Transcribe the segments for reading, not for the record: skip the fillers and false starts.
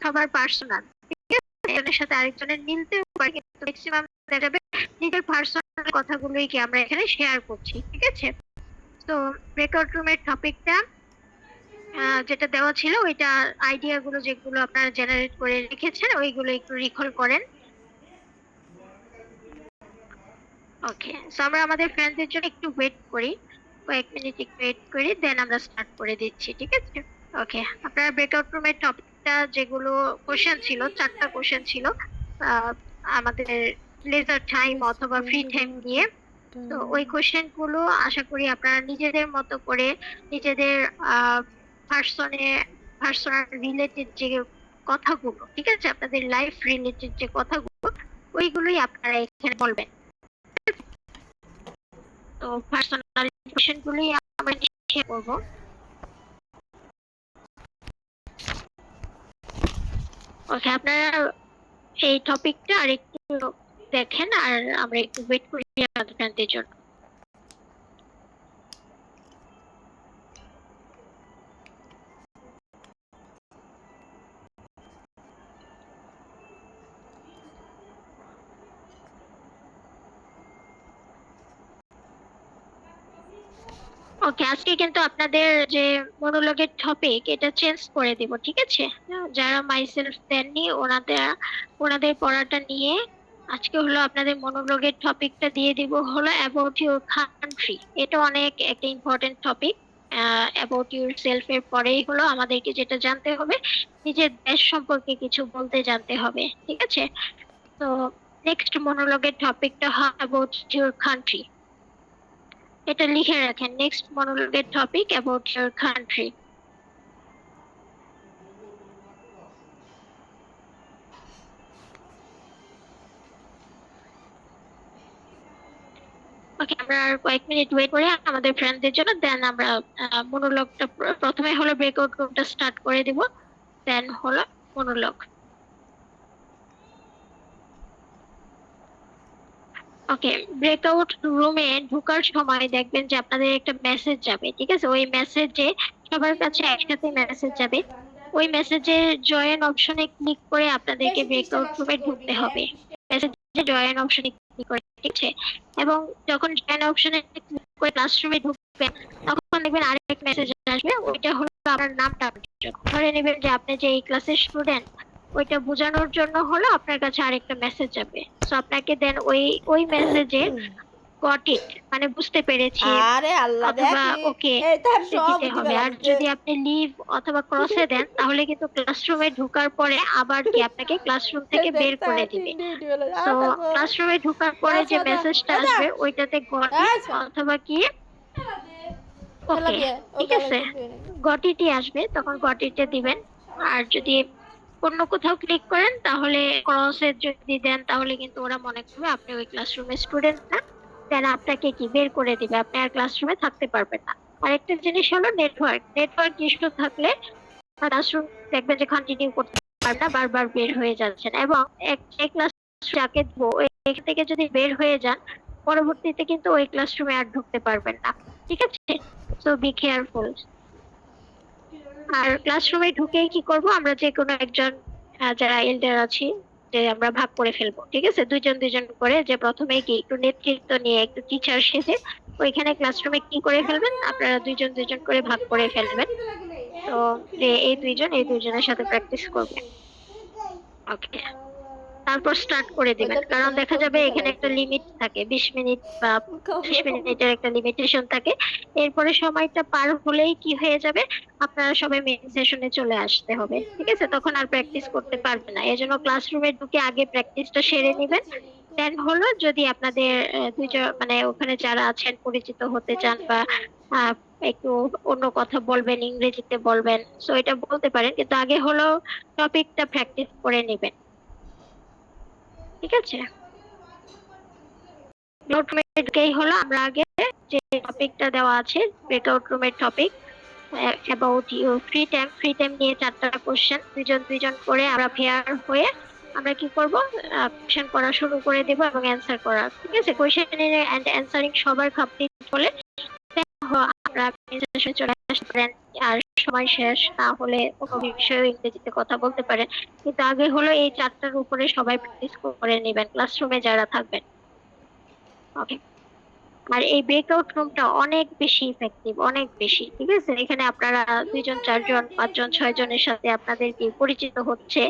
খাবার পার্সোনাল, একজনের সাথে আরেকজনের মিলতেও পারে, কিন্তু ম্যাক্সিমাম দেখা যাবে নিজের পার্সোনাল কথাগুলোই কি আমরা এখানে শেয়ার করছি। ঠিক আছে, তো ব্রেকআউট রুমের টপিকটা যেটা দেওয়া ছিল ওইটা আইডিয়া গুলো যেগুলো আপনারা জেনারেট করে রেখেছেন ওইগুলো একটু রিকল করেন। ওকে, সো আমরা আমাদের ফ্রেন্ডদের জন্য একটু ওয়েট করি, কয়েক মিনিট একটু ওয়েট করি, দেন আমরা স্টার্ট করে দিচ্ছি। ঠিক আছে, ওকে। আপনার ব্রেকআউট রুমের টপিকটা যেগুলো কোশ্চেন ছিল, 4টা কোশ্চেন ছিল আমাদের লেজার টাইম অথবা ফ্রি টাইম নিয়ে। তো ওই কোশ্চেন গুলো আশা করি আপনারা নিজেদের মতো করে নিজেদের পার্সোনাল রিলেটেড যে কথাগুলো, ঠিক আছে, আপনাদের লাইফ রিলেটেড যে কথাগুলো ওইগুলোই আপনারা এখানে বলবেন। তো পার্সোনাল কোশ্চেন গুলোই আমরা শেয়ার করব। ওকে, আপনারা এই টপিকটা আরেকটু দেখেন আর আমরা একটু ওয়েট করি আপনাদের জন্য। ওকে, আজকে কিন্তু আপনাদের যে মনোলগের টপিক এটা চেঞ্জ করে দিব। ঠিক আছে, যারা মাইসেলফ দেননি ওনাদের পড়াটা নিয়ে আজকে হলো আপনাদের মনোলগের টপিকটা দিয়ে দিব হলো অ্যাবাউট ইউর কান্ট্রি। এটা অনেক একটা important topic. About your self এর পরেই হলো আমাদেরকে যেটা জানতে হবে নিজের দেশ সম্পর্কে কিছু বলতে জানতে হবে। ঠিক আছে, তো নেক্সট মনোলগের টপিকটা হয় অ্যাবাউট ইউর কান্ট্রি। এটা লিখে রাখেন, নেক্সট মনোলগের topic about your country. Okay, আমরা আর কয়েক মিনিট ওয়েট করে আমাদের ফ্রেন্ডদের জন্য, দেন আমরা মনোলগটা প্রথমে হলো ব্রেকআউট রুমটা স্টার্ট করে দিব, দেন হলো মনোলগ। ওকে, ব্রেকআউট রুমে ঢোকার সময় দেখবেন যে আপনাদের একটা মেসেজ যাবে। ঠিক আছে, ওই মেসেজে সবার কাছে একসাথে মেসেজ যাবে। ওই মেসেজে জয়েন অপশনে ক্লিক করে আপনাদেরকে ব্রেকআউট রুমে ঢুকতে হবে। মেসেজে জয়েন অপশনে ক্লিক করে, ঠিক আছে, এবং যখন জয়েন অপশনে ক্লিক করে ক্লাসরুমে ঢুকবেন তখন দেখবেন আরেক মেসেজ আসবে, ওইটা হলো আপনার নামটা। ধরে নেবেন যে আপনি যে এই ক্লাসের স্টুডেন্ট, ওইটা বোঝানোর জন্য হলো আপনার কাছে আরেকটা মেসেজ যাবে। সো আপনাকে দেন ওই ওই মেসেজে গট ইট মানে বুঝতে পেরেছি আরে আল্লাহ অথবা দেখি ওকে এই তার সব দিতে হবে। আর যদি আপনি লিভ অথবা ক্রসে দেন তাহলে কিন্তু ক্লাসরুমে ঢোকার পরে আবার কি আপনাকে ক্লাসরুম থেকে বের করে দিবে। তো ক্লাসরুমে ঢোকার পরে যে মেসেজটা আসবে ওইটাতে গট ইট অথবা কি ওকে, ঠিক আছে, গট ইটই আসবে, তখন গট ইটে দিবেন। আর যদি অন্য কোথাও ক্লিক করেন তাহলে ক্রসে যদি দেন তাহলে কিন্তু ওরা মনে করবে আপনি ওই ক্লাসরুমের স্টুডেন্ট না, দেন আপনাকে কি বের করে দিবে, আপনি আর ক্লাসরুমে থাকতে পারবেন না। আরেকটা জিনিস হলো নেটওয়ার্ক ইস্যু থাকলে ক্লাসরুম দেখবেন যে কন্টিনিউ করতে পারবেন না, বারবার বের হয়ে যাচ্ছেন। এবং যে ক্লাস যাকে দেবো এখান থেকে যদি বের হয়ে যান পরবর্তীতে কিন্তু ওই ক্লাসরুমে আর ঢুকতে পারবেন না। ঠিক আছে, সো বি কেয়ারফুল। আর ক্লাসরুমে ঢুকেই কি করব, আমরা যে কোনো একজন যারা এল্ডার আছি যে আমরা ভাগ করে ফেলবো। ঠিক আছে, দুইজন দুইজন করে, যে প্রথমে কি একটু নেতৃত্ব নিয়ে একটু টিচার সেজে ওইখানে ক্লাসরুমে কি করে ফেলবেন, আপনারা দুইজন দুইজন করে ভাগ করে ফেলবেন। তো যে এই দুইজনের সাথে প্র্যাকটিস করবে। ওকে, তারপর স্টার্ট করে দিবেন, কারণ দেখা যাবে এখানে একটা লিমিট থাকে 20 মিনিট বা 25 মিনিটের একটা লিমিটেশন থাকে। এরপরে সময়টা পার হলেই কি হয়ে যাবে, আপনারা সবাই মেইন সেশনে চলে আসতে হবে। ঠিক আছে, তখন আর প্র্যাকটিস করতে পারবে না, এজন্য ক্লাসরুমে ঢুকে আগে প্র্যাকটিসটা সেরে নেবেন। দেন হলো যদি আপনাদের দুইজন মানে ওখানে যারা আছেন পরিচিত হতে চান বা আহ, একটু অন্য কথা বলবেন, ইংরেজিতে বলবেন, সো এটা বলতে পারেন, কিন্তু আগে হলো টপিকটা প্র্যাকটিস করে নেবেন। ঠিক আছে, ব্রেকআউট রুমে ঢুকেই হলো আমরা আগে যে টপিকটা দেওয়া আছে ব্রেকআউট রুমের topic about your free time নিয়ে 4টা কোশ্চেন দুইজন দুইজন করে আমরা পেয়ার হয়ে আমরা কি করব, কোশ্চেন করা শুরু করে দেব এবং অ্যান্সার করা, ঠিক আছে? কোশ্চেন এন্ড অ্যান্সারিং সবার কমপ্লিট হলে আমরা প্রেজেন্টেশনে চলে আসতে পারেন। আর সময় শেষ না হলে কোনো বিষয়ে ইংরেজিতে কথা বলতে পারেন, কিন্তু আগে হলো এই চারটার উপরে সবাই প্র্যাকটিস করে নেবেন ক্লাসরুমে যারা থাকবেন। ওকে। আর এই ব্রেকআউট রুমটা অনেক বেশি ইফেক্টিভ, অনেক বেশি, ঠিক আছে? এখানে আপনারা 2 জন 4 জন 5 জন 6 জনের সাথে আপনাদেরকে পরিচিত হচ্ছে,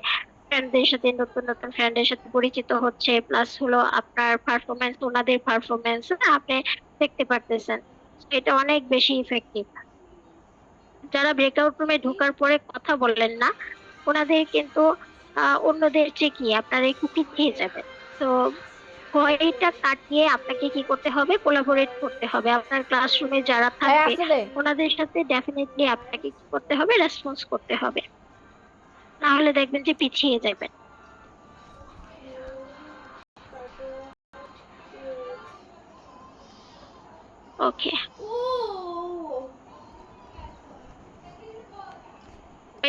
ফ্রেন্ডদের সাথে, নতুন নতুন ফ্রেন্ডের সাথে পরিচিত হচ্ছে, প্লাস হলো আপনার পারফরমেন্স, ওনাদের পারফরমেন্স আপনি দেখতে পারতেছেন। এটা অনেক বেশি ইফেক্টিভ। যারা ব্রেকআউট রুমে ঢোকার পরে কথা বললেন না, ওনাদের কিন্তু অন্যদের চেয়ে কি আপনারা একটু পিছিয়ে যাবেন। তো ভয়টা কাটিয়ে আপনাকে কি করতে হবে, কোলাবোরেট করতে হবে। আপনার ক্লাসরুমে যারা থাকবে ওনাদের সাথে ডেফিনেটলি আপনাকে কি করতে হবে, রেসপন্স করতে হবে, না হলে দেখবেন যে পিছিয়ে যাবেন। ওকে,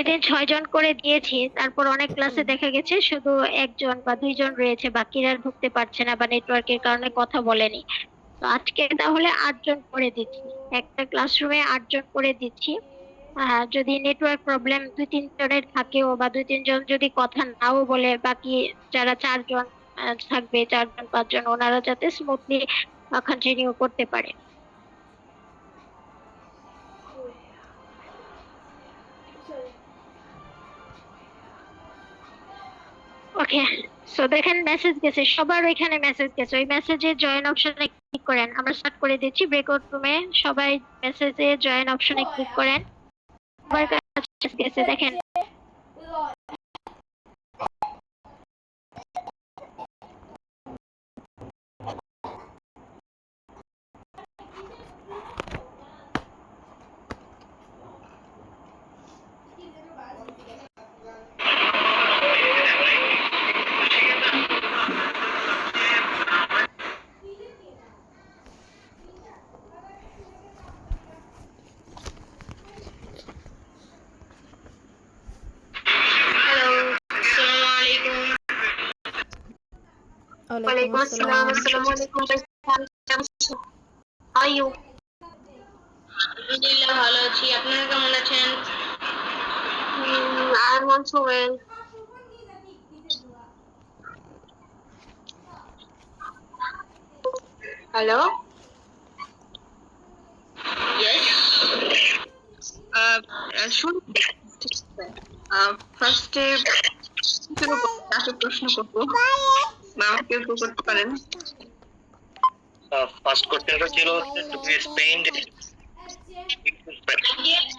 এদিন 6 জন করে দিয়েছি, তারপর অনেক ক্লাসে দেখা গেছে শুধু 1 জন বা 2 জন রয়েছে, বাকিরা ঢুকতে পারছে না বা নেটওয়ার্কের কারণে কথা বলেনি। তো আজকে তাহলে 8 জন করে দিচ্ছি, একটা ক্লাসরুমে 8 জন করে দিচ্ছি। যদি নেটওয়ার্ক প্রবলেম 2-3 জনের থাকেও বা 2-3 জন যদি কথা নাও বলে, বাকি যারা 4 জন থাকবে, 4 জন 5 জন, ওনারা যাতে স্মুথলি কন্টিনিউ করতে পারে। ওকে, সো দেখেন মেসেজ গেছে, সবার ওইখানে মেসেজ গেছে, ওই মেসেজে জয়েন অপশনে ক্লিক করেন। আমরা স্টার্ট করে দিচ্ছি ব্রেকআউট রুমে, সবাই মেসেজে জয়েন অপশনে ক্লিক করেন। সবার কাছে গেছে দেখেন। ওয়ালাইকুম আসসালাম। আসসালামু আলাইকুম। আইয়ু আলহামদুলিল্লাহ ভালো আছি, আপনারা কেমন আছেন? I am also well. Hello, yes. শুনুন, ফার্স্টে প্রশ্ন করবো বা আমাকে করতে পারেন। ফার্স্ট কোশ্চেনটা ছিল টু বি স্পেন্ড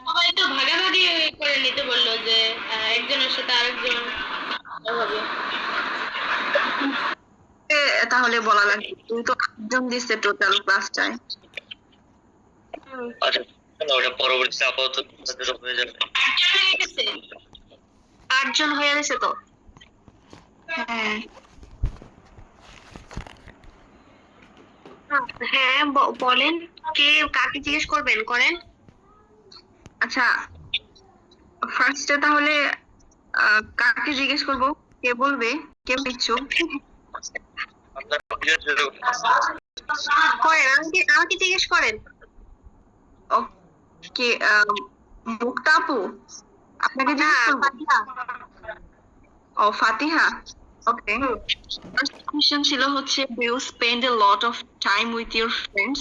সবাই তো ভাগাভাগি করে নিতে বললো যে একজনের সাথে আরেকজন হবে। তাহলে বলা লাগবে, তুমি তো 8 জন দিচ্ছে টোটাল ক্লাসটায়। আচ্ছা, ওটা পরবর্তীতে আপাতত হয়ে যাবে। 8 জন হয়ে গেছে। 8 জন হয়ে গেছে তো? হ্যাঁ হ্যাঁ, বলেন, কে কাকে জিজ্ঞেস করবেন করেন। আচ্ছা, ফার্স্টে তাহলে কাকে জিজ্ঞেস করব? কে বলবে? কে ইচ্ছুক? আপনার করেন, আমাকে জিজ্ঞেস করেন। ওকে, মুক্তা আপু আপনাকে জিজ্ঞেস করব? ও ফাতিহা, ওকে। ফার্স্ট কোশ্চেন ছিল হচ্ছে, do you spend a lot of time with your friends?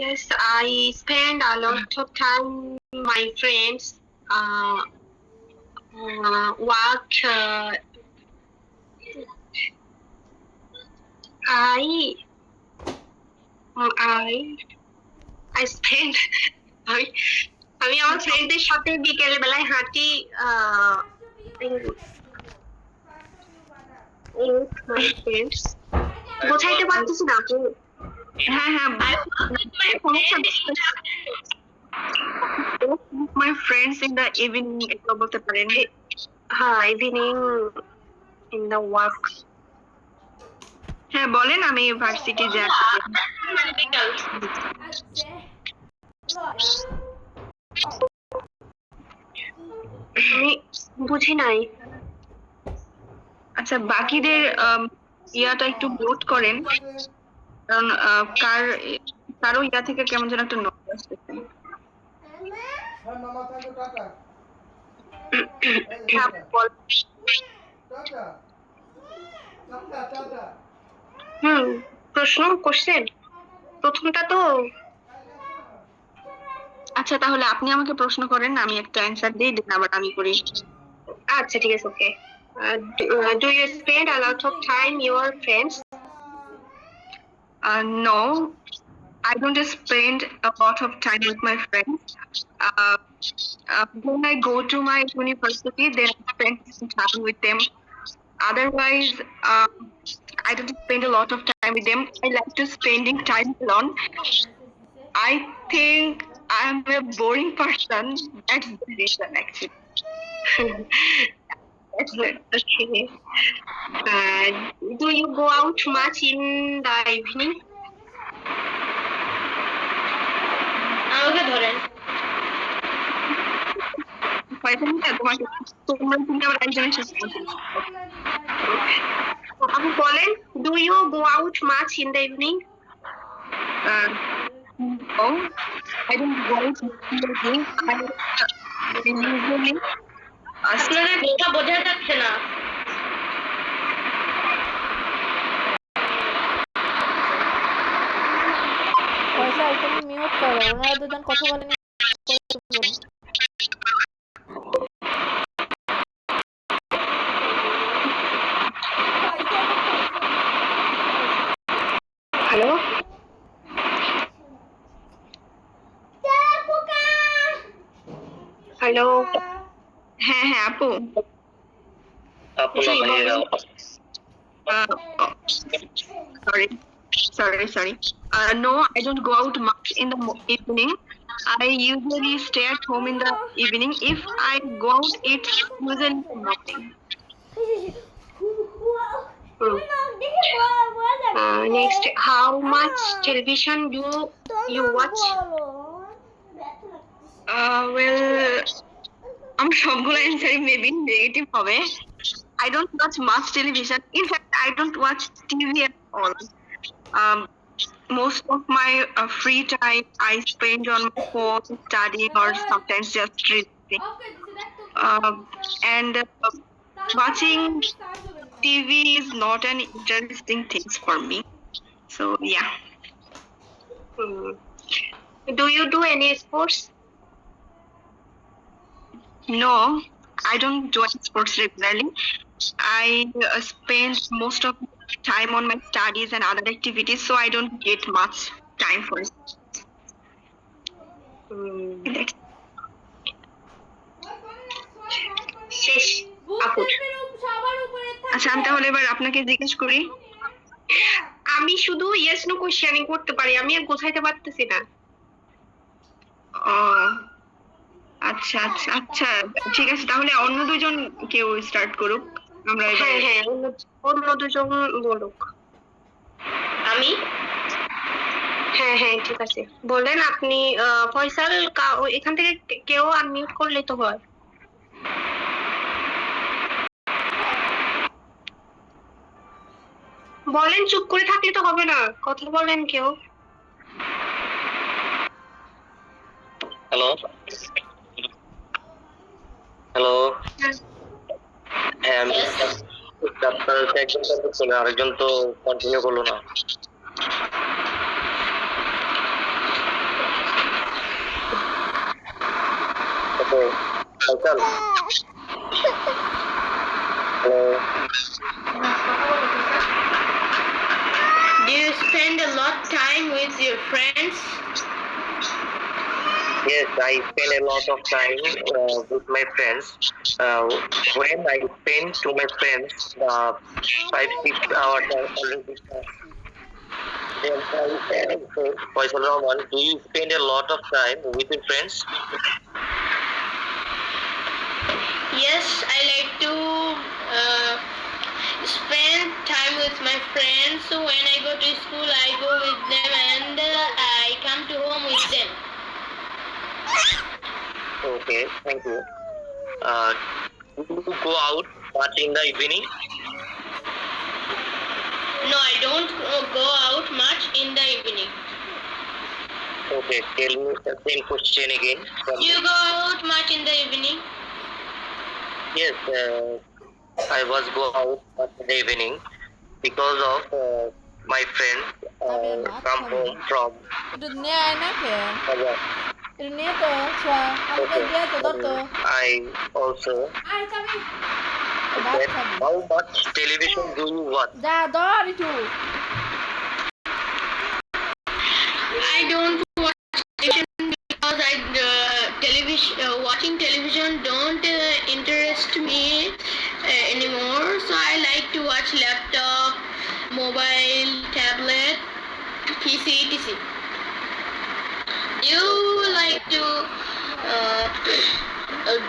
Yes, I spend a lot of time with my friends. What I spend আমি আমার ফ্রেন্ডদের সাথে বিকেল বেলায় হাঁটি বোঝাইতে পারতেছি না আপু। হ্যাঁ হ্যাঁ, my friends in the evening এটা বলতে পারেন। হ্যাঁ, ইভিনিং ইন দ্য ওয়ার্ক। হ্যাঁ বলেন, আমি ভার্সিটি যাই। আমি বুঝি নাই। আচ্ছা বাকিদের ইয়াটা একটু নোট করেন, কারণ কারো ইয়া থেকে কেমন যেন একটা নোট আসতেছে। প্রশ্ন কোশ্চেন প্রথমটা তো। আচ্ছা তাহলে আপনি আমাকে প্রশ্ন করেন, আমি একটা অ্যানসার দিই, দেন আবার আমি করি। আচ্ছা ঠিক আছে, okay. Do you spend a lot of time your friends? No, I don't spend a lot of time with my friends. When I go to my university, then I spend some time with them. Otherwise, I don't spend a lot of time with them. I like to spending time alone. I think I'm a boring person. That's the reason, actually. That's it. Okay. Do you go out much in the evening? আমাকে ধরেন। আপনি বলেন, do you go out much in the evening? No, I don't go to evening. I usually আপনারা কথা বোঝা যাচ্ছে না। ফয়সাল তুমি মিউট করো, ওনারা দুজন কথা বলেন। Hello, hello. হ্যাঁ হ্যাঁ আপু, আপু না ভাইয়া, sorry. No, I don't go out much in the evening. I usually stay at home in the evening. If I go out, it's usually in the morning. Next, how much television do you watch? Well, I'm সবগুলো answering maybe negative হবে. I don't watch much television. In fact, I don't watch TV at all. Most of my free time I spend on my phone, studying, or sometimes just reading. And watching TV is not an interesting thing for me. So yeah. Do you do any sports? No, I don't join sports regularly. I spend most of my time on my studies and other activities, so I don't get much time for it. শেষ আপুর। আচ্ছা আমি তাহলে এবার আপনাকে জিজ্ঞেস করি। আমি শুধু ইয়েস নো কোশ্চেনিং করতে পারি, আমি আর গোছাইতে পারতেছি না। আচ্ছা ঠিক আছে, তাহলে অন্য দুজন কেউ স্টার্ট করুক। আমরা হ্যাঁ অন্য দুজন বলুক। আমি হ্যাঁ ঠিক আছে, বলেন আপনি। ফয়সাল, এখান থেকে কেউ আনমিউট করলে তো হয়। বলেন, চুপ করে থাকলে তো হবে না, কথা বলেন কেউ। হ্যালো, হ্যাঁ আমি আপনার একজন চলে, আরেকজন তো কন্টিনিউ করলো না। Hello, Do you spend a lot time with your friends? yes, I spend a lot of time with my friends. When I spend to my friends 5-6 hours already. Then Faisal Rahman, do you spend a lot of time with your friends? Yes, I like to spend time with my friends. So when I go to school, I go with them, and I come to home with them. Okay, thank you. Do you go out much in the evening? No, I don't go out much in the evening. Okay, tell me the same question again. Do you go out much in the evening? Yes, I was go out in the evening because of my friends come home from Itu niya enak ya. work. Itu niya to, swa. Aku kan dia to to. I also. Then how much television do you watch? Dah, dor itu. I don't watch television because watching television don't interest me anymore. So I like to watch laptop, mobile, tablet, PC, etc. Do you like to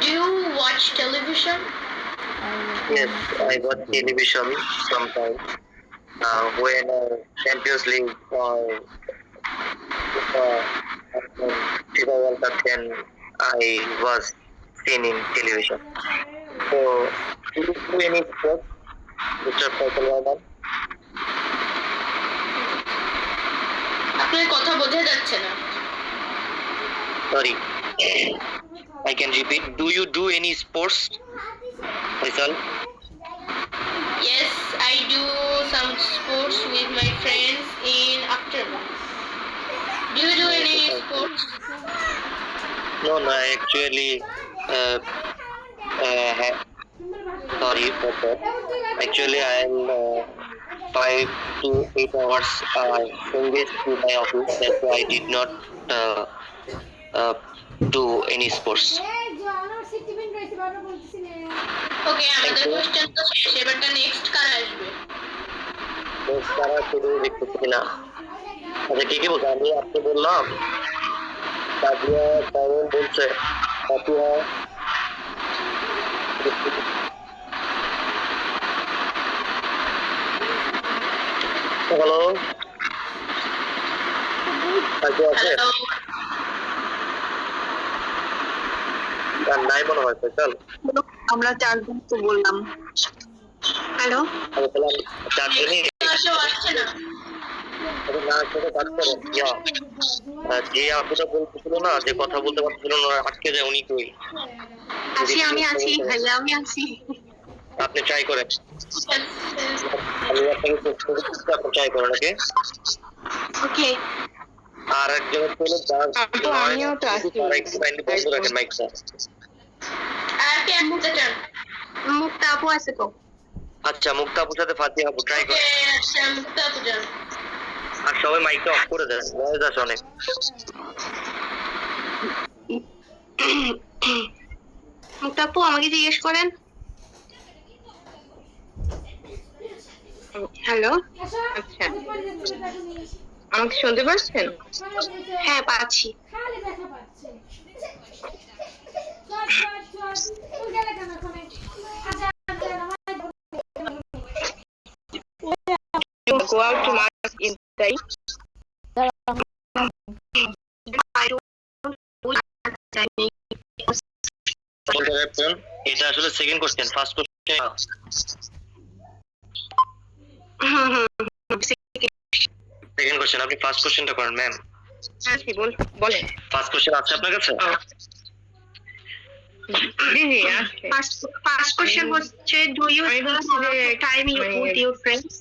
do you watch television? Yes, I watch television sometimes. When Champions League FIFA World Cup, then I was seen in television. So, do you do any sports, Mr. Faisal Rahman? আপনার কথা বোঝা যাচ্ছে না। Sorry, I can repeat. Do you do any sports, Faisal? Yes, I do some sports with my friends in afternoon. Do you do any sports? No, actually, sorry for that. Actually, I am 5 to 8 hours engaged to my office. That's why I did not do any sports. ওকে, আমাদের question তো শেষ, এবারটা next কার আসবে? তারা শুধু দেখতেছি না। আচ্ছা, কে কে বলছে? আমি আপনি বললাম, তাজিয়া তামিম বলছে, ফাতিহা, হ্যালো, তাজিয়া আছে? হ্যালো, আর নাই মনে হয় ফয়সাল। আমরা চারজন তো বললাম। হ্যালো, আমি বললাম চারজনই আসছে না। না আসলে কাজ করে। যে আপুটা বলতেছিল না, যে কথা বলতে পারছিল না, আটকে যায়, উনি কই? আমি আছি ভাইয়া, আমি আছি। আপনি ট্রাই করেন। আমি আপনাকে প্রশ্ন করতেছি, আপনি ট্রাই করেন। ওকে, ওকে। আর একজনের ছিল যার আমিও তো আছি। একটু কাইন্ডলি বন্ধ রাখেন মাইকটা। আর কে আসতে চান? মুক্তা আপু আছে তো? আচ্ছা, মুক্তা আপুর সাথে ফাতিহা আপু ট্রাই করেন। আচ্ছা, মুক্তা আপু যান। আর সবাই মাইকটা অফ করে দেন, নয়েজ আসে অনেক। মুক্তা আপু আমাকে জিজ্ঞেস করেন। হ্যালো, আচ্ছা, আমাকে শুনতে পাচ্ছেন? হ্যাঁ, পাচ্ছি। Go out to market inside. এটা আসলে second question, first question second question. আপনি ফার্স্ট কোশ্চেনটা করেন ম্যাম। আচ্ছা, বলেন। ফার্স্ট কোশ্চেন আছে আপনার কাছে? ফার্স্ট কোশ্চেন হচ্ছে, do you spend time with your friends?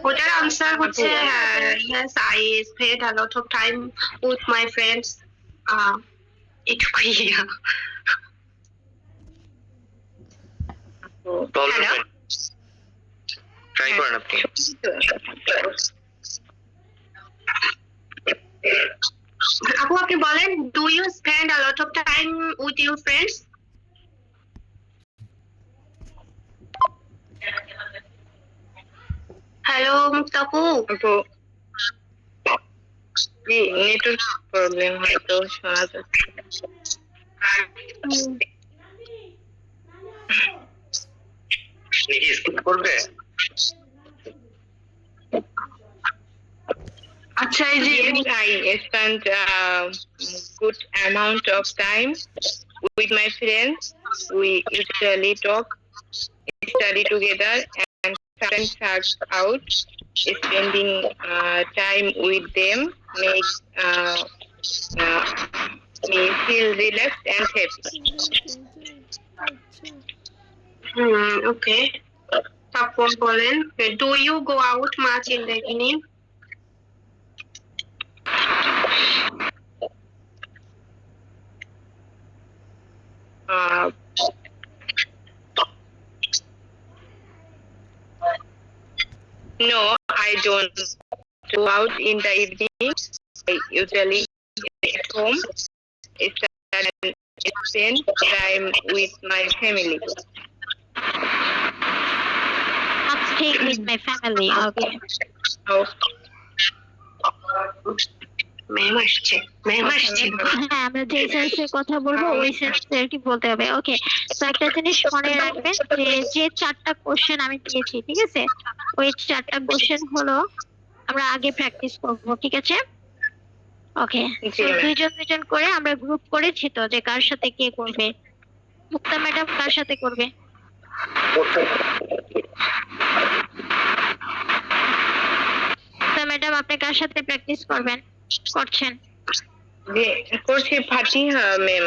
ওটার আনসার হচ্ছে yes, I spend a lot of time with my friends. এটুকুই। ট্রাই করেন আপনি। আপু আপনি বলেন, do you spend a lot of time with your friends? Hello Mukta আপু। জি, নেটওয়ার্ক প্রবলেম হয়তো, শোনা যাচ্ছে। নাকি স্কিপ করবে? আচ্ছা, এই যে I spend good amount of time with my friends. We usually talk, study together, and sometimes hang out. Spending time with them makes me feel relaxed and happy. Okay. তারপর বলেন, do you go out much in the evening? No, I don't go out in the evening. I usually stay at home, study and spend time with my family. I'm staying with my family. Okay. Oh, ma'am আসছে। হ্যাঁ, আমরা যে সেন্সে কথা বলবো ওই সেন্সে আর কি বলতে হবে। ওকে, তো একটা জিনিস মনে রাখবেন যে যে 4টা কোশ্চেন আমি দিয়েছি, ঠিক আছে, ওই 4টা কোশ্চেন হলো আমরা আগে প্র্যাকটিস করব, ঠিক আছে? ওকে, জি, ma'am. দুইজন করে আমরা গ্রুপ করেছি তো, যে কার সাথে কে করবে। মুক্তা ম্যাডাম কার সাথে করবে? মুক্তা ম্যাডাম আপনি কার সাথে প্র্যাকটিস করছেন? করছি ফাতিহা ম্যাম।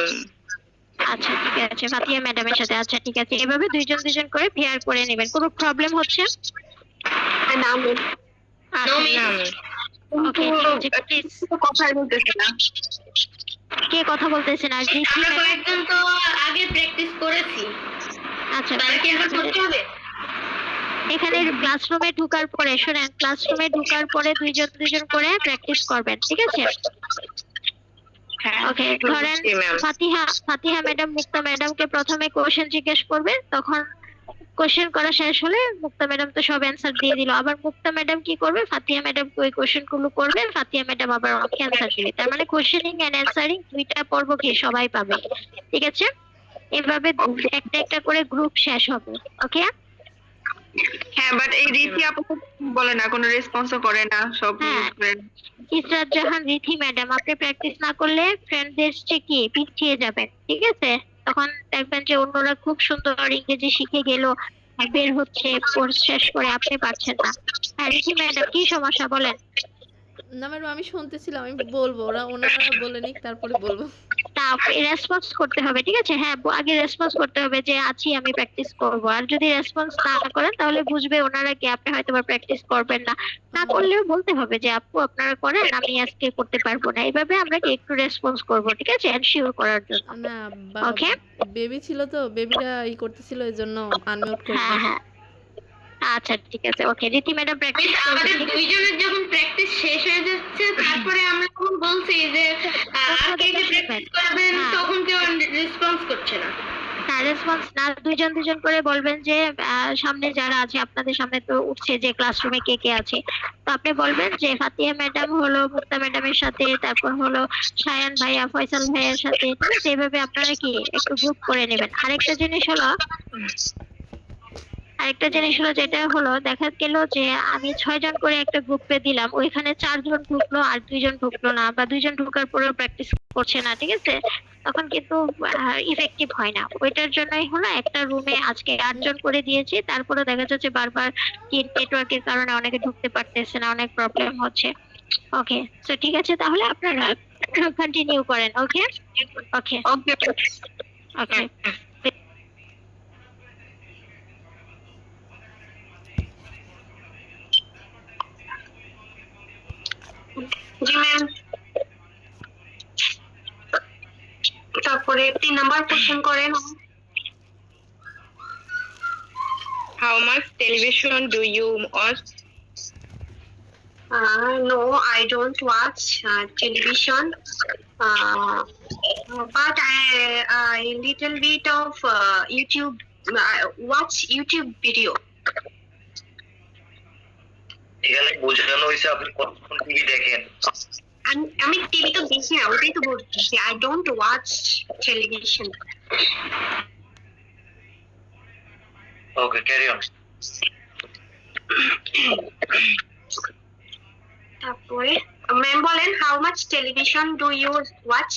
আচ্ছা ঠিক আছে, ফাতিহা ম্যাডামের সাথে। আচ্ছা ঠিক আছে, এভাবে দুইজন করে পেয়ার করে নেবেন। কোনো প্রবলেম হচ্ছে? না ম্যাম। আচ্ছা, ম্যাম, ওকে, ঠিক আছে, প্লিজ। কথাই বলতেছে না। কে কথা বলতেছেন? আর জি আমরা কয়েকজন তো আগে প্র্যাকটিস করেছি, আচ্ছা, তার কি আবার করতে হবে? এখানে ক্লাসরুমে ঢোকার পরে শুনেন, ক্লাসরুমে ঢোকার পরে দুইজন করে প্র্যাকটিস করবেন, ঠিক আছে? ওকে, ধরেন জি, ma'am. ফাতিহা ম্যাডাম মুক্তা ম্যাডামকে প্রথমে কোশ্চেন জিজ্ঞেস করবে, তখন কোশ্চেন করা শেষ হলে মুক্তা ম্যাডাম তো সব অ্যান্সার দিয়ে দিল, আবার মুক্তা ম্যাডাম কি করবে, ফাতিহা ম্যাডাম ওই কোশ্চেন গুলো করবে, ফাতিহা ম্যাডাম আবার ওকে অ্যান্সার দিবে। তার মানে কোশ্চেনিং এন্ড অ্যান্সারিং দুইটা পর্ব কি সবাই পাবে, ঠিক আছে? এভাবে একটা করে গ্রুপ শেষ হবে। ওকে, হ্যাঁ, বাট এই রীতি আপু বলে না, কোনো রেসপন্সও করে না, সব হ্যাঁ। ইসরাত জাহান রিথি ম্যাডাম, আপনি প্র্যাকটিস না করলে ফ্রেন্ডদের চেয়ে কি পিছিয়ে যাবেন, ঠিক আছে? তখন দেখবেন যে অন্যরা খুব সুন্দর ইংরেজি শিখে গেল, বের হচ্ছে কোর্স শেষ করে, আপনি পারছেন না। হ্যাঁ রিথি ম্যাডাম, কি সমস্যা বলেন? না ম্যাডাম, আমি শুনতেছিলাম, আমি বলবো, ওনারা বলে নিক তারপরে বলবো। তা রেসপন্স করতে হবে, ঠিক আছে? হ্যাঁ, আগে রেসপন্স করতে হবে যে আছি, আমি প্র্যাকটিস করব। আর যদি রেসপন্স না করেন তাহলে বুঝবে ওনারা কি আপনি হয়তো প্র্যাকটিস করবেন না। না করলেও বলতে হবে যে আপু আপনারা করেন, আমি আজকে করতে পারবো না। এইভাবে আমরা কি একটু রেসপন্স করব, ঠিক আছে, এনশিওর করার জন্য। না, ওকে, বেবি ছিল তো, বেবিটা করতেছিল, এজন্য আনমিউট করে হ্যাঁ হ্যাঁ, আচ্ছা ঠিক আছে। ওকে, রীতি ম্যাডাম প্র্যাকটিস আমাদের করবেন। দুইজনের যখন প্র্যাকটিস শেষ হয়ে যাচ্ছে, তারপরে আমরা যখন বলছি যে আর কে কে প্র্যাকটিস করবেন, তখন কেউ রেসপন্স করছে না। না, রেসপন্স না, দুইজন করে বলবেন যে সামনে যারা আছে, আপনাদের সামনে তো উঠছে যে ক্লাসরুমে কে কে আছে, তো আপনি বলবেন যে ফাতিহা ম্যাডাম হলো মুক্তা ম্যাডামের সাথে, তারপর হলো সায়ান ভাইয়া, ফয়সাল ভাইয়ার সাথে, ঠিক আছে? এইভাবে আপনারা কি একটু গ্রুপ করে নেবেন। আরেকটা জিনিস হলো যেটা হলো, দেখা গেল যে আমি 6 জন করে একটা গ্রুপে দিলাম, ওইখানে 4 জন ঢুকলো আর 2 জন ঢুকলো না, বা 2 জন ঢোকার পরেও প্র্যাকটিস করছে না, ঠিক আছে? তখন কিন্তু ইফেক্টিভ হয় না। ওইটার জন্যই হলো একটা রুমে আজকে 8 জন করে দিয়েছি, তারপরে দেখা যাচ্ছে বারবার কি নেটওয়ার্কের কারণে অনেকে ঢুকতে পারতেছে না, অনেক প্রবলেম হচ্ছে। ওকে, তো ঠিক আছে, তাহলে আপনারা কন্টিনিউ করেন। ওকে ওকে ওকে। ওকে, জি ম্যাম। তারপরে 3 নাম্বার কোশ্চেন করেন। How much television do you watch? No, I don't watch television, but I little bit of YouTube. I watch YouTube video. এখানে বোঝানো হয়েছে আপনি কতক্ষণ টিভি দেখেন। আমি টিভি তো দেখি না, ওটাই তো বলছি, I don't watch television. Okay, carry on. তারপরে ম্যাম বলেন, how much television do you watch?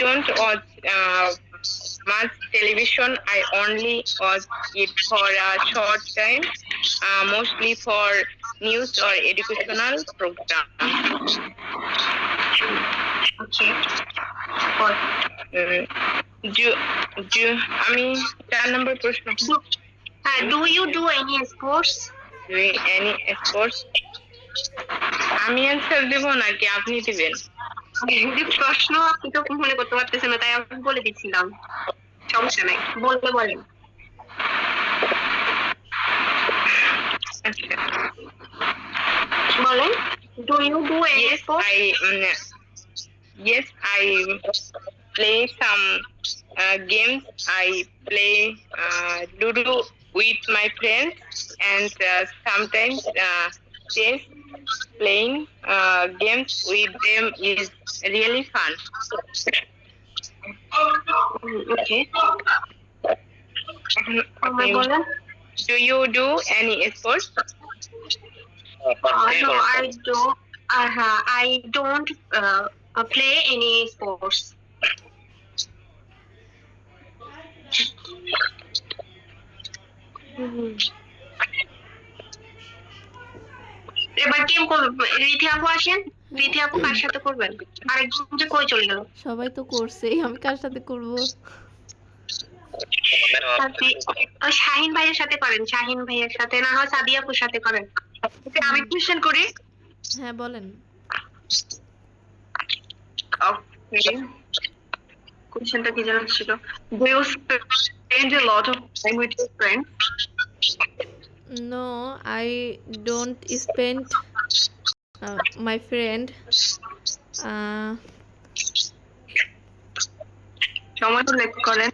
don't watch much television. I only watch it for a short time, mostly for news or educational programs. Okay. আমি 4 নম্বর প্রশ্ন, Do you do any sports? any sports? আমি answer দেব নাকি আপনি দিবেন? যদি প্রশ্ন আপনি তো মনে করতে পারতেছেন না, তাই আমি বলে দিচ্ছিলাম। সমস্যা নাই, বলেন। আচ্ছা, বলেন। Do you do any yes sports? I play some games. I play Ludo with my friends, and sometimes chess. Playing games with them is really fun. Okay. বলেন, do you do any sports? No, I don't play any sports. এবার team করবে। রিথি আপু আসেন। রিথি আপু কার সাথে করবেন? আরেকজন যে কই চলে গেল? সবাই তো করছে, আমি কার সাথে করব? শাহিন ভাইয়ের সাথে করেন। শাহিন ভাইয়ের সাথে না হয় সাদিয়া আপুর সাথে করেন। আমি কোশ্চেন করি। হ্যাঁ বলেন। Okay. কোশ্চেনটা কি জানা ছিল? Do you spend a lot of time with your friends? No, I don't spend my friend. সময় উল্লেখ করেন।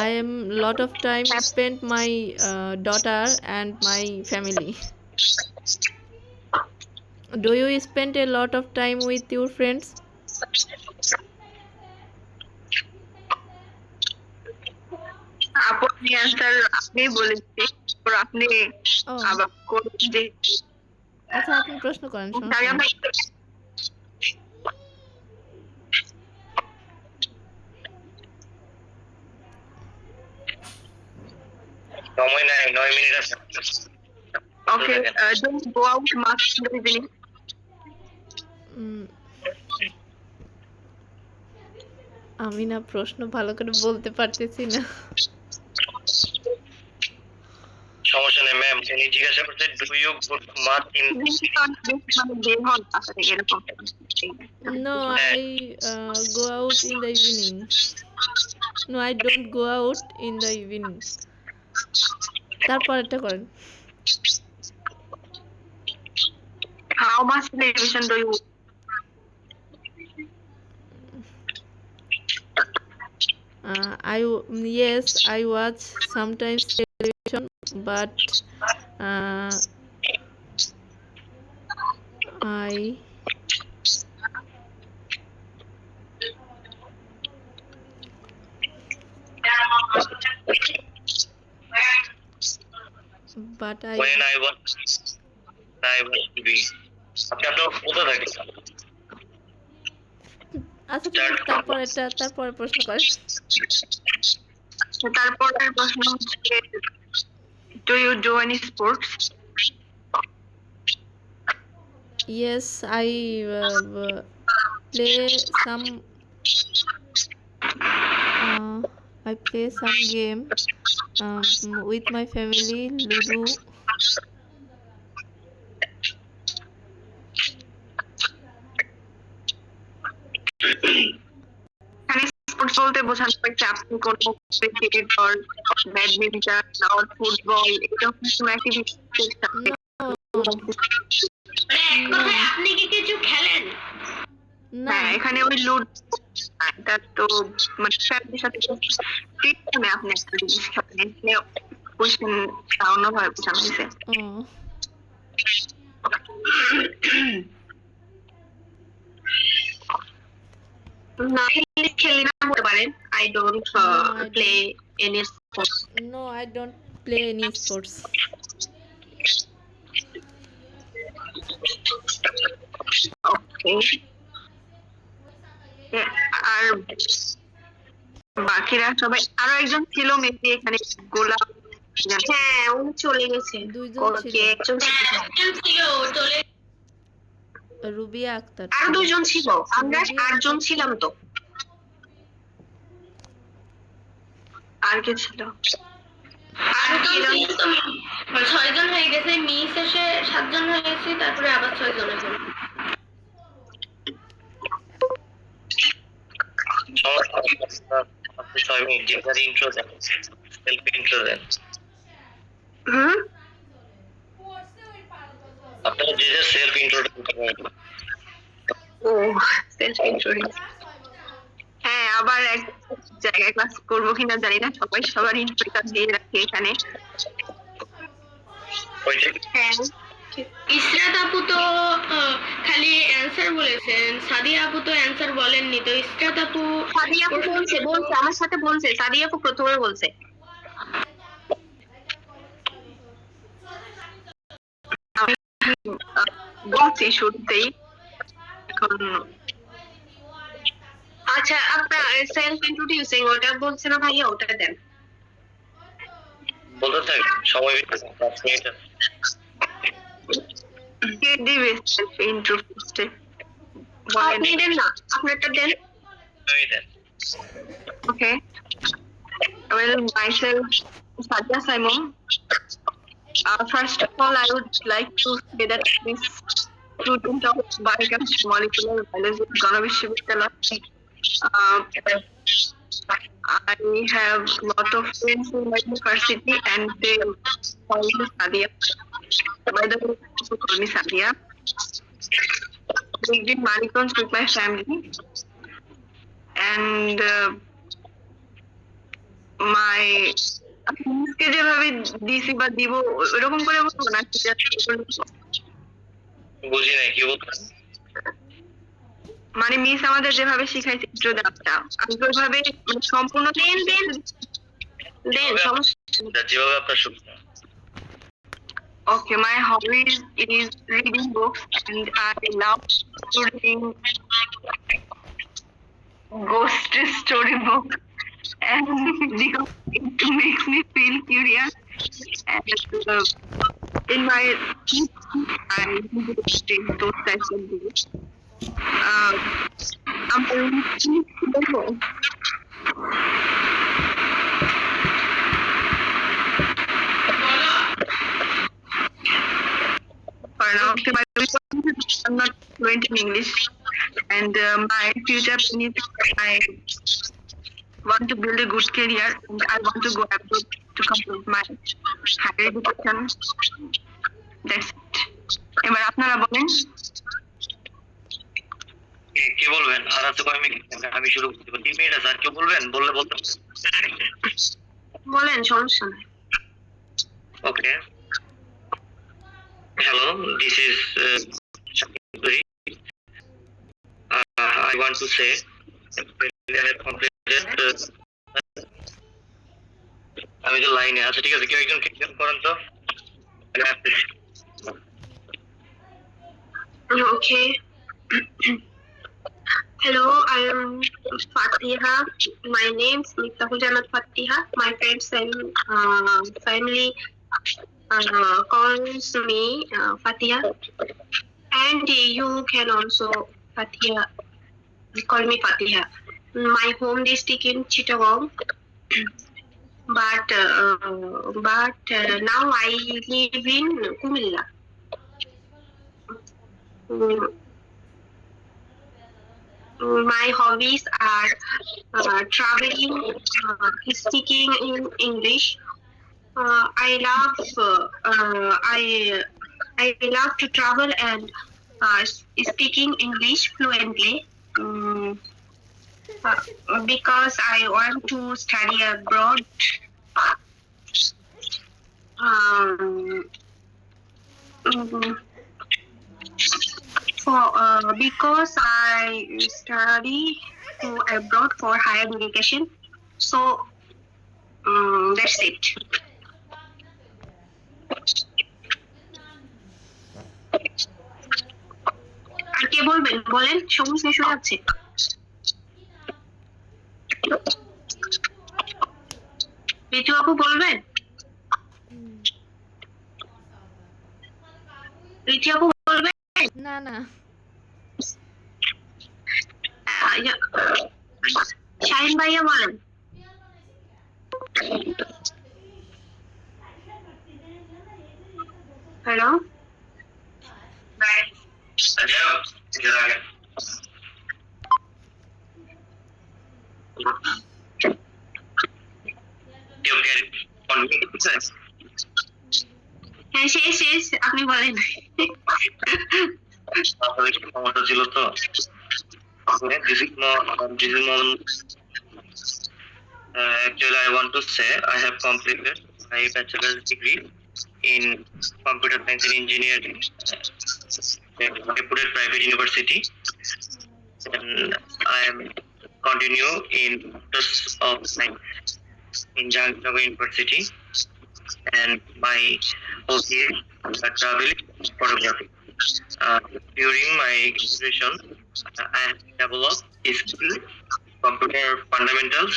I am lot of time spent my daughter and my family. Do you spend a lot of time with your friends? আপনি answer আপনি বলেছি, আপনি আবার করতে। আচ্ছা আপনি প্রশ্ন করেন। সময় নাই, 9 মিনিট আছে। ওকে, don't go out much in the evening. আমি না প্রশ্ন ভালো করে বলতে পারতেছি না। সমস্যা নেই ম্যাম, উনি জিজ্ঞাসা করতে do you good much in No, I go out in the evening. No, I don't go out in the evening. তারপরটা করেন। How much television do you? Yes, I watch sometimes television, but when I was TV. আপনার কোথা থাকে? আচ্ছা তারপরে প্রশ্ন করেন। তারপরের প্রশ্ন হচ্ছে do you do any sports? Yes, I play some game with my family, Ludo. Sports বলতে বোঝানো হচ্ছে আপনি কোনো cricket or badminton or football এরকম কোনো অ্যাক্টিভিটির সাথে আপনি কি কিছু খেলেন? না, এখানে ওই লুডো এটা তো মানে ফ্যামিলির সাথে মানে আপনি একটা জিনিস খেলেন, কোশ্চেন অন্যভাবে বোঝানো হয়েছে। না খেলি না বলতে পারেন I don't play any sports. No, I don't play any sports. ওকে, আর বাকিরা সবাই, আরো একজন ছিল মেবি এখানে, গোলাপ। হ্যাঁ, উনি চলে গেছে। দুইজন ছিল। ওকে, একজন ছিল চলে, রুবিয়া আক্তার আর ছিল। দুজন ছিল, আমরা রুবিয়া 8 জন ছিলাম তো। আর কে ছিল? আর 6 জন হয়ে গেছে, মিস এসে 7 জন হয়ে গেছে, তারপরে আবার 6 জন এখন। আপনি 6 মিনিট যে ইন্ট্রো দেন, সেলফ ইন্ট্রো দেন। আপনারা যে সেলফ ইন্ট্রোডাকশন করেন। ও, সেলফ ইন্ট্রোডিউস। হ্যাঁ, আবার এক জায়গায় ক্লাস করবো কিনা জানি না, সবাই সবার ইন্ট্রোটা দিয়ে রাখি এখানে। হ্যাঁ, ইসরাত আপু তো খালি অ্যানসার বলেছেন, সাদিয়া আপু তো অ্যানসার বলেননি, তো ইসরাত আপু সাদিয়া আপু বলছে আমার সাথে বলছে, সাদিয়া আপু প্রথমে বলছে। আমি বলছি শুরুতেই। এখন আচ্ছা, আপনার সেলফ ইন্ট্রোডিউসিং ওটা বলছে না ভাইয়া, ওটা দেন। বলতে থাক, সময় বিতেছে 5 মিনিট। কে দিবে সেলফ ইন্ট্রোডিউসে? আপনি দেন না, আপনারটা দেন। আমি দেন। Okay. Well, myself, Sadia Simon. First of all, I would like to say that this student of biochemistry molecular biology at Ghana Vishwavidyalaya. I have a lot of friends in my university, and they call me Sadia. By the way, they also call me Sadia. We did Manikons with my family, and my কে যেভাবে দিছি বা দিব এরকম করে বলবো না, বুঝি নাই কি বলতেছেন। মানে মিস আমাদের যেভাবে শিখাইছে ইন্ট্রোডাকশনটা, আমি ওইভাবে মানে সম্পূর্ণ দেন সমস্যা। যেভাবে আপনার সুবিধা। Okay, my hobbies is reading books, and I love reading ghost story books, and because it makes me feel curious. And in my I read those types of books. I'm I'm not fluent in English, and my future plan is I want to build a good career, and I want to go abroad to complete my higher education. That's it. এবার আপনারা বলেন। কে বলবেন? আর তো কয় minute, আমি শুরু করতে পারি। 3 মিনিট আছে, আর কেউ বলবেন? বললে বলতাম। বলেন, সমস্যা নাই। Okay. Hello, this is Shakti. I want to say I have completed আমি তো লাইনে আচ্ছা ঠিক আছে, কেউ একজন করেন তো। Okay. Hello, I am Fatiha. My name is Miftahul Janat Fatiha. My friends and family calls me Fatiha, and you can also Fatiha call me Fatiha. My home district in Chittagong, but now I live in Kumilla. My hobbies are traveling, speaking in English. I love to travel and speaking English fluently, because I want to study abroad. Because I study abroad for higher education, so that's it. বলবেন, বলেন, সময় শেষ হয়ে যাচ্ছে। ঋতু আপু বলবেন? ঋতু আপু বলবেন? না না শাহিন ভাইয়া বলেন। হ্যালো, হ্যাঁ শেষ শেষ, আপনি বলেন। সমস্যা ছিল তো। Actually, I want to say I have completed my bachelor's degree in computer science and engineering at Raipur Private University, and I am continue in Masters of Science in Jahannagar University, and my hobby is travel photography. During my graduation, I have developed skill, computer fundamentals,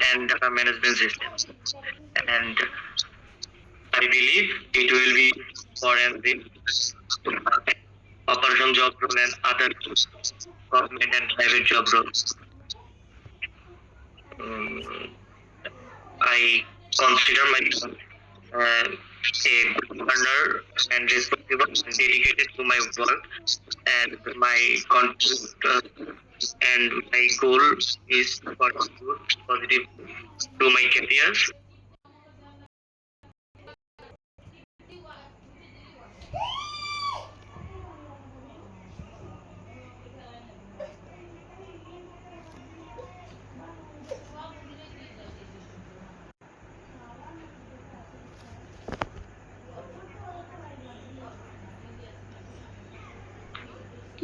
and data management system. And I believe it will be forensic, operation job role and other government and private job roles. I consider myself a learner and responsible and dedicated to my work, and my and my goal is to contribute positive to my career.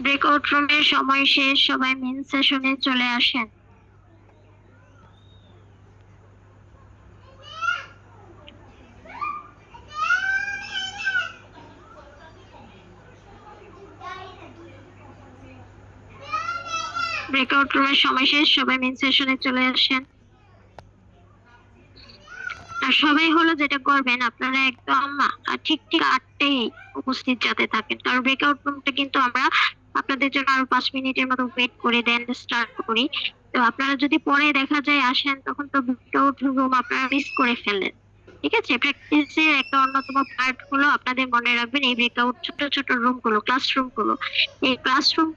Breakout রুমের সময় শেষ, সবাই main সেশনে চলে আসেন। Breakout রুমের সময় শেষ, সবাই মেন সেশনে চলে আসেন। আর সবাই হলো যেটা করবেন, আপনারা একদম ঠিক ঠিক 8টায় উপস্থিত যাতে থাকেন, কারণ ব্রেকআউট রুমটা কিন্তু আমরা আপনাদের জন্য আরো 5 মিনিটের মতো ওয়েট করে দেন স্টার্ট করি। তো আপনারা যদি পরে দেখা যায় আসেন, তখন তো ব্রেকআউট রুম আপনারা মিস করে ফেলেন। ঠিক আছে, প্র্যাকটিসের একটা অন্যতম পার্ট হলো আপনাদের মনে রাখবেন এই ব্রেকআউট ছোট ছোট রুমগুলো, ক্লাসরুমগুলো। এই ক্লাসরুম